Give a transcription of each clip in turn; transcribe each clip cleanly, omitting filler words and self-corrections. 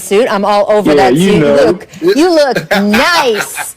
suit. I'm all over that suit. You look nice.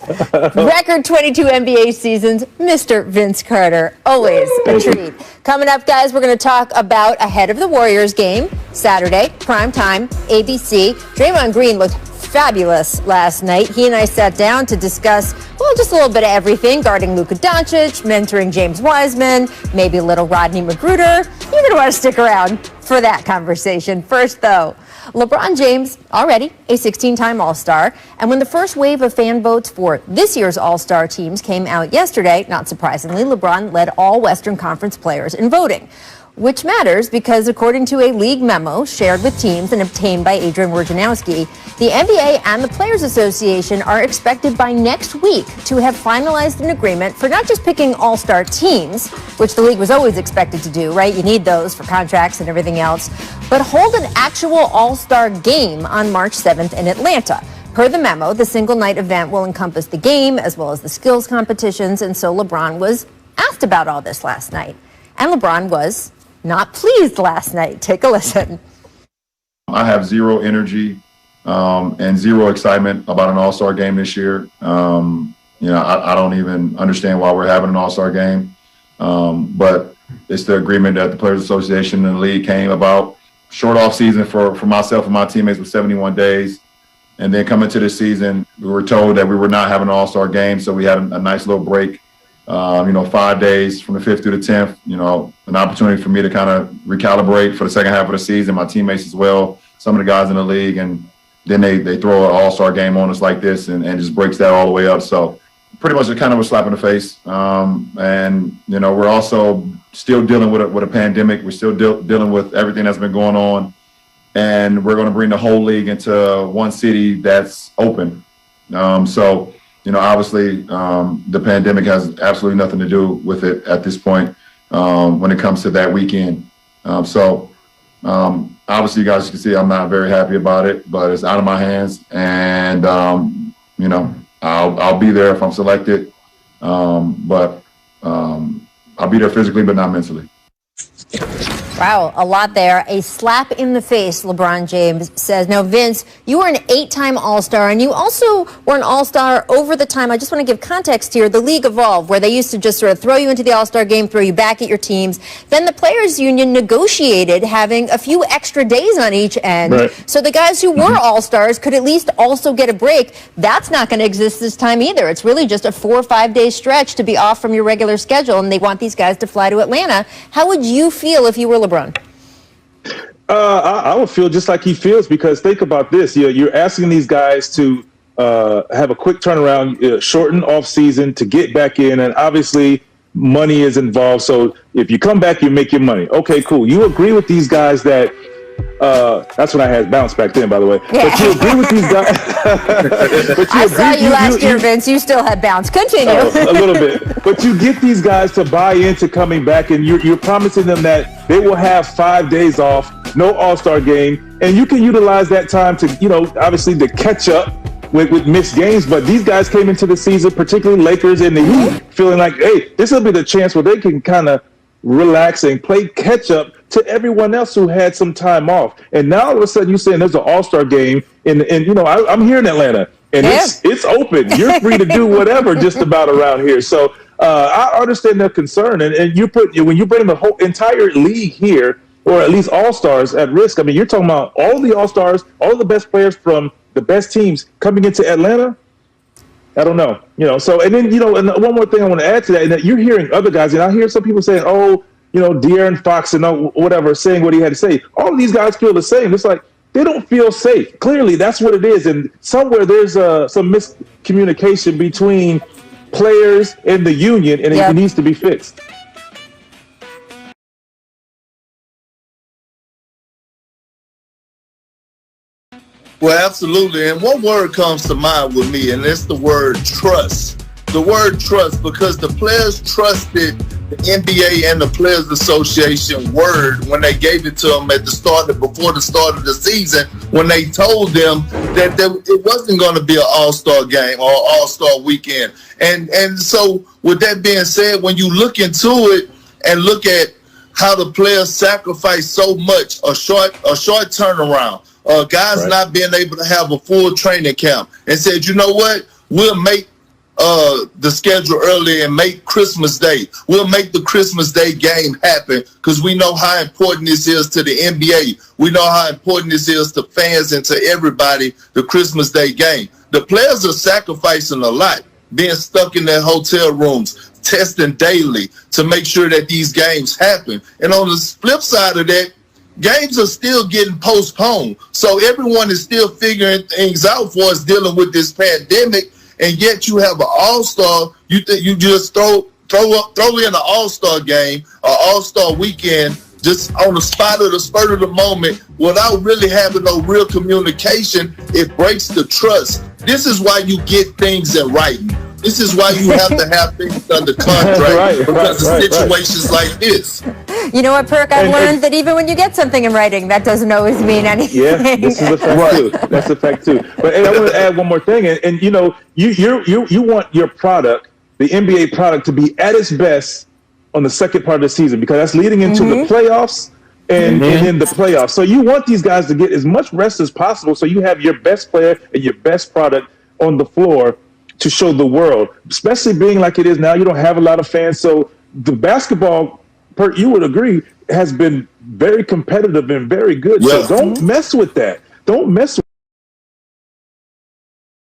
Record 22 NBA seasons, Mr. Vince Carter. Always a treat. Coming up, guys, we're going to talk about ahead of the Warriors game, Saturday, prime time, ABC. Draymond Green looked fabulous last night. He and I sat down to discuss, well, just a little bit of everything, guarding Luka Doncic, mentoring James Wiseman, maybe a little Rodney McGruder. You're going to want to stick around for that conversation. First, though, LeBron James, already a 16-time All-Star. And when the first wave of fan votes for this year's All-Star teams came out yesterday, not surprisingly, LeBron led all Western Conference players in voting. Which matters because according to a league memo shared with teams and obtained by Adrian Wojnarowski, the NBA and the Players Association are expected by next week to have finalized an agreement for not just picking all-star teams, which the league was always expected to do, right? You need those for contracts and everything else, but hold an actual all-star game on March 7th in Atlanta. Per the memo, the single-night event will encompass the game as well as the skills competitions, and so LeBron was asked about all this last night. And LeBron was not pleased last night. Take a listen. I have zero energy and zero excitement about an all-star game this year. I don't even understand why we're having an all-star game. But it's the agreement that the Players Association and the league came about. Short off season for myself and my teammates was 71 days. And then coming to this season, we were told that we were not having an all-star game. So we had a nice little break. 5 days from the 5th through the 10th, an opportunity for me to kind of recalibrate for the second half of the season, my teammates as well, some of the guys in the league, and then they throw an all-star game on us like this and just breaks that all the way up. So pretty much kind of a slap in the face. We're also still dealing with a pandemic. We're still dealing with everything that's been going on, and we're going to bring the whole league into one city that's open. Obviously, the pandemic has absolutely nothing to do with it at this point when it comes to that weekend. Obviously, you guys can see I'm not very happy about it, but it's out of my hands. And, I'll be there if I'm selected. But I'll be there physically, but not mentally. Wow, a lot there. A slap in the face, LeBron James says. Now, Vince, you were an 8-time All-Star, and you also were an All-Star over the time. I just want to give context here. The league evolved, where they used to just sort of throw you into the All-Star game, throw you back at your teams. Then the Players Union negotiated having a few extra days on each end. Right. So the guys who were All-Stars could at least also get a break. That's not going to exist this time either. It's really just a 4 or 5 day stretch to be off from your regular schedule, and they want these guys to fly to Atlanta. How would you feel if you were LeBron? I would feel just like he feels, because think about this. You're asking these guys to have a quick turnaround, shorten off season to get back in. And obviously money is involved. So if you come back, you make your money. Okay, cool. You agree with these guys that that's when I had bounce back then, by the way. Yeah. But you agree with these guys. I saw you last year, Vince. You still had bounce. Continue. A little bit. But you get these guys to buy into coming back, and you're promising them that they will have 5 days off, no All-Star game, and you can utilize that time to, obviously to catch up with missed games. But these guys came into the season, particularly Lakers and the Heat, feeling like, hey, this will be the chance where they can kind of relax and play catch up to everyone else who had some time off. And now all of a sudden you're saying there's an All-Star game, and I'm here in Atlanta, and it's open. You're free to do whatever just about around here. So I understand their concern, and when you bring the whole entire league here, or at least All-Stars at risk. I mean, you're talking about all the All-Stars, all the best players from the best teams coming into Atlanta. I don't know, So, and then and one more thing I want to add to that, and that you're hearing other guys, and I hear some people saying, De'Aaron Fox and whatever, saying what he had to say. All of these guys feel the same. It's like they don't feel safe. Clearly, that's what it is. And somewhere there's some miscommunication between players and the union, and it needs to be fixed. Well, absolutely. And one word comes to mind with me, and it's the word trust. The word trust, because the players trusted the NBA and the Players Association word when they gave it to them before the start of the season, when they told them that it wasn't going to be an All-Star game or All-Star weekend. And so with that being said, when you look into it and look at how the players sacrifice so much, a short turnaround, guys not being able to have a full training camp, and said, you know what, we'll make the schedule early and make Christmas Day. We'll make the Christmas Day game happen because we know how important this is to the NBA. We know how important this is to fans and to everybody, the Christmas Day game. The players are sacrificing a lot, being stuck in their hotel rooms, testing daily to make sure that these games happen. And on the flip side of that, games are still getting postponed. So everyone is still figuring things out for us dealing with this pandemic. And yet you have an all-star, you just throw in an all-star game, an all-star weekend, just on the spur of the moment, without really having no real communication. It breaks the trust. This is why you get things in writing. This is why you have to have things under contract because of situations like this. You know what, Perk? I've learned that even when you get something in writing, that doesn't always mean anything. Yeah, this is a fact too. That's a fact too. But I want to add one more thing. And you know, you want your product, the NBA product, to be at its best on the second part of the season because that's leading into the playoffs and in the playoffs. So you want these guys to get as much rest as possible so you have your best player and your best product on the floor to show the world, especially being like it is now. You don't have a lot of fans. So the basketball, Perk, you would agree, has been very competitive and very good. Yeah. So don't mess with that. Don't mess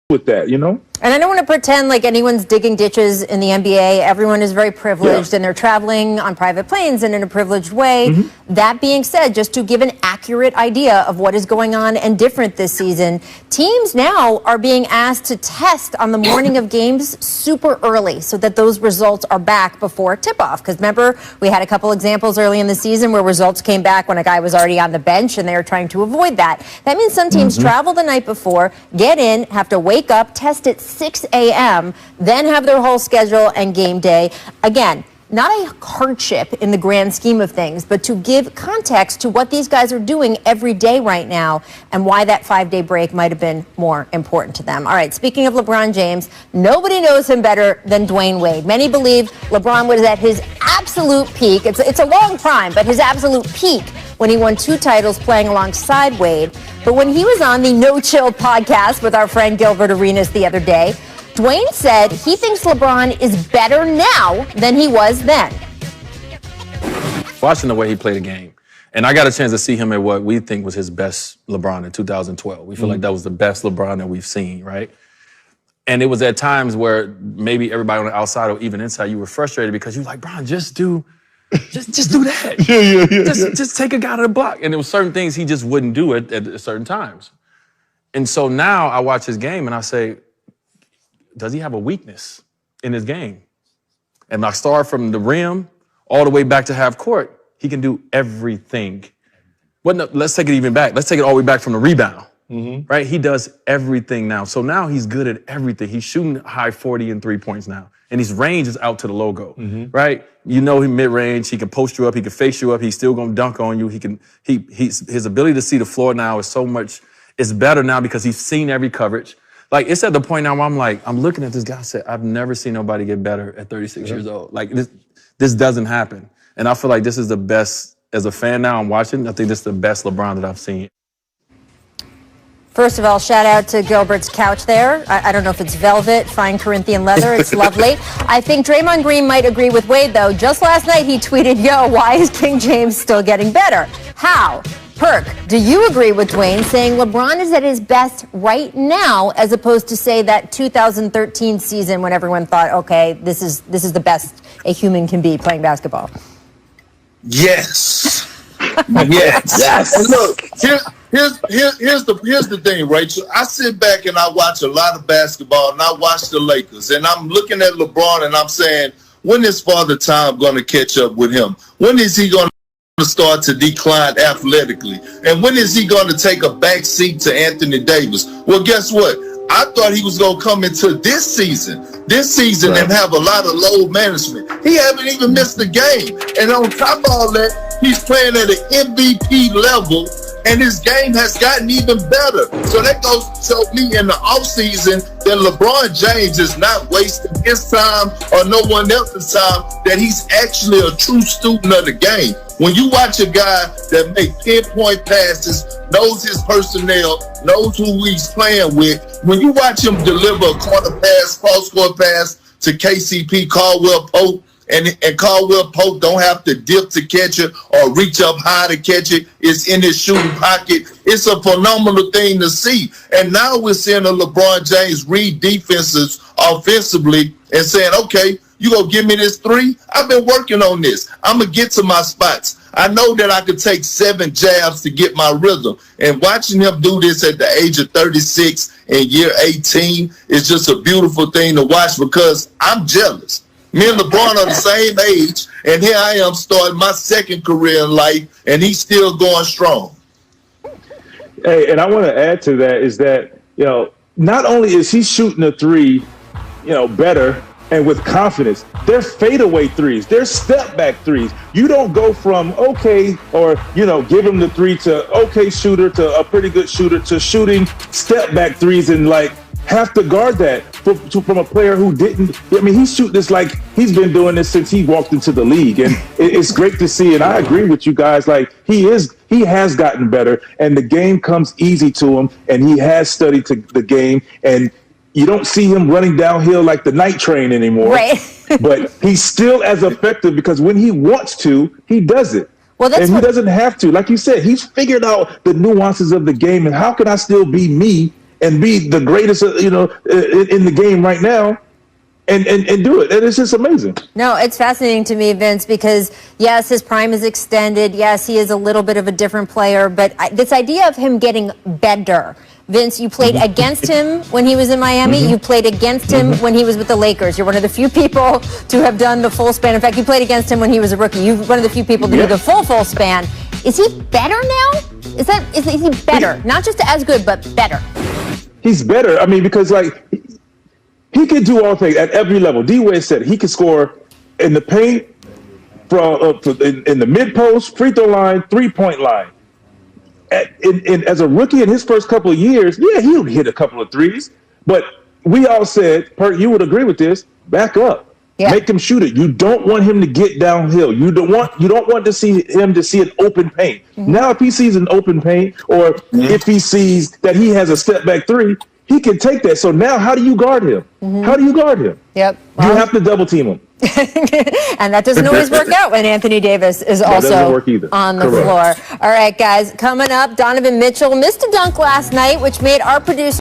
with that, you know? And I don't want to pretend like anyone's digging ditches in the NBA. Everyone is very privileged and they're traveling on private planes and in a privileged way. That being said, just to give an accurate idea of what is going on and different this season, teams now are being asked to test on the morning of games super early so that those results are back before tip-off. Because remember, we had a couple examples early in the season where results came back when a guy was already on the bench and they were trying to avoid that. That means some teams travel the night before, get in, have to wake up, test at 6 a.m., then have their whole schedule and game day. Again, not a hardship in the grand scheme of things, but to give context to what these guys are doing every day right now and why that 5-day break might have been more important to them. All right, speaking of LeBron James, nobody knows him better than Dwayne Wade. Many believe LeBron was at his absolute peak. It's a long prime, but his absolute peak when he won 2 titles playing alongside Wade. But when he was on the No Chill podcast with our friend Gilbert Arenas the other day, Dwayne said he thinks LeBron is better now than he was then. Watching the way he played the game, and I got a chance to see him at what we think was his best LeBron in 2012. We feel like that was the best LeBron that we've seen, right? And it was at times where maybe everybody on the outside or even inside, you were frustrated because you were like, Bron, just do that. Just take a guy to the block. And there were certain things he just wouldn't do at certain times. And so now I watch his game and I say, does he have a weakness in his game? And I start from the rim all the way back to half court. He can do everything. Well, no, let's take it even back. Let's take it all the way back from the rebound, right? He does everything now. So now he's good at everything. He's shooting high 40 and 3 points now. And his range is out to the logo, right? You know, he mid-range. He can post you up. He can face you up. He's still going to dunk on you. His ability to see the floor now is better now because he's seen every coverage. Like, it's at the point now where I'm looking at this guy and said, I've never seen nobody get better at 36 years old. Like, this doesn't happen. And I feel like this is the best, as a fan now, I'm watching, I think this is the best LeBron that I've seen. First of all, shout out to Gilbert's couch there. I don't know if it's velvet, fine Corinthian leather. It's lovely. I think Draymond Green might agree with Wade, though. Just last night, he tweeted, yo, why is King James still getting better? How? Perk, do you agree with Dwayne saying LeBron is at his best right now as opposed to, say, that 2013 season when everyone thought, okay, this is the best a human can be playing basketball? Yes. Yes. And look, here's the thing, Rachel. I sit back and I watch a lot of basketball and I watch the Lakers and I'm looking at LeBron and I'm saying, when is Father Time going to catch up with him? When is he going to start to decline athletically? And when is he going to take a back seat to Anthony Davis? Well, guess what? I thought he was going to come into this season and have a lot of load management. He haven't even missed a game. And on top of all that, he's playing at an MVP level, and his game has gotten even better. So that goes to show me in the offseason that LeBron James is not wasting his time or no one else's time, that he's actually a true student of the game. When you watch a guy that make pinpoint passes, knows his personnel, knows who he's playing with, when you watch him deliver a corner pass, cross-court pass to KCP, Caldwell Pope, and Caldwell Pope don't have to dip to catch it or reach up high to catch it. It's in his shooting pocket. It's a phenomenal thing to see. And now we're seeing a LeBron James read defenses offensively and saying, okay, you gonna give me this three? I've been working on this. I'm gonna get to my spots. I know that I could take 7 jabs to get my rhythm. And watching him do this at the age of 36 in year 18 is just a beautiful thing to watch because I'm jealous. Me and LeBron are the same age, and here I am starting my second career in life, and he's still going strong. Hey, and I want to add to that is that, not only is he shooting a three, better and with confidence, they're fadeaway threes, they're step back threes. You don't go from okay, or, give him the three to okay shooter to a pretty good shooter to shooting step back threes and have to guard that from a player who didn't. I mean, he's shooting this like he's been doing this since he walked into the league, and it's great to see. And I agree with you guys. Like he has gotten better, and the game comes easy to him, and he has studied the game, and you don't see him running downhill like the night train anymore. Right. But he's still as effective because when he wants to, he does it. Well, and he doesn't have to. Like you said, he's figured out the nuances of the game and how can I still be me and be the greatest, in the game right now, and do it. And it's just amazing. No, it's fascinating to me, Vince, because yes, his prime is extended. Yes, he is a little bit of a different player, but this idea of him getting better. Vince, you played against him when he was in Miami. You played against him when he was with the Lakers. You're one of the few people to have done the full span. In fact, you played against him when he was a rookie. You're one of the few people to do the full span. Is he better now? Is he better? Not just as good, but better. He's better. I mean, because he can do all things at every level. D-Wade said he can score in the paint, in the mid post, free throw line, 3-point line. As a rookie in his first couple of years, yeah, he'll hit a couple of threes. But we all said, Perk, you would agree with this. Back up, make him shoot it. You don't want him to get downhill. You don't want to see him to see an open paint. Now, if he sees an open paint, or if he sees that he has a step back three, he can take that. So now, how do you guard him? How do you guard him? Yep. You have to double team him. And that doesn't always work out when Anthony Davis is also on the floor. All right, guys, coming up, Donovan Mitchell missed a dunk last night, which made our producer